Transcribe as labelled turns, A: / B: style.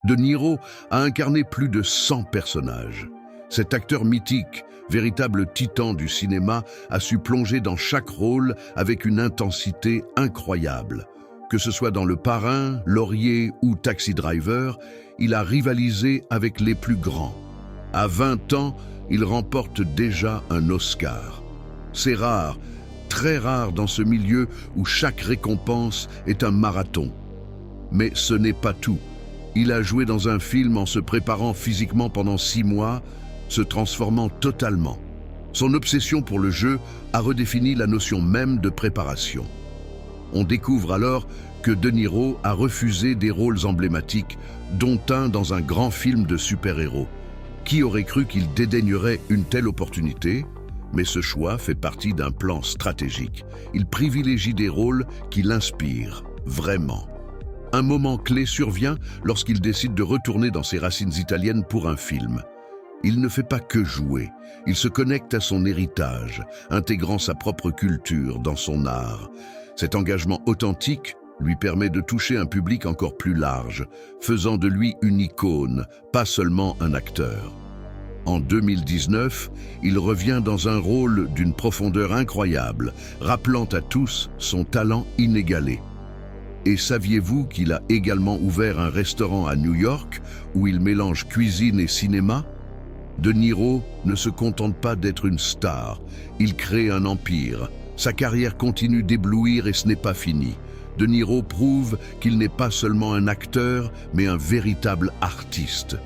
A: De Niro a incarné plus de 100 personnages. Cet acteur mythique, véritable titan du cinéma, a su plonger dans chaque rôle avec une intensité incroyable. Que ce soit dans Le Parrain, Laurier ou Taxi Driver, il a rivalisé avec les plus grands. À 20 ans, il remporte déjà un Oscar. C'est rare, très rare dans ce milieu où chaque récompense est un marathon. Mais ce n'est pas tout. Il a joué dans un film en se préparant physiquement pendant 6 mois, se transformant totalement. Son obsession pour le jeu a redéfini la notion même de préparation. On découvre alors que De Niro a refusé des rôles emblématiques, dont un dans un grand film de super-héros. Qui aurait cru qu'il dédaignerait une telle opportunité? Mais ce choix fait partie d'un plan stratégique. Il privilégie des rôles qui l'inspirent, vraiment. Un moment clé survient lorsqu'il décide de retourner dans ses racines italiennes pour un film. Il ne fait pas que jouer, il se connecte à son héritage, intégrant sa propre culture dans son art. Cet engagement authentique lui permet de toucher un public encore plus large, faisant de lui une icône, pas seulement un acteur. En 2019, il revient dans un rôle d'une profondeur incroyable, rappelant à tous son talent inégalé. Et saviez-vous qu'il a également ouvert un restaurant à New York où il mélange cuisine et cinéma? De Niro ne se contente pas d'être une star, il crée un empire. Sa carrière continue d'éblouir et ce n'est pas fini. De Niro prouve qu'il n'est pas seulement un acteur, mais un véritable artiste.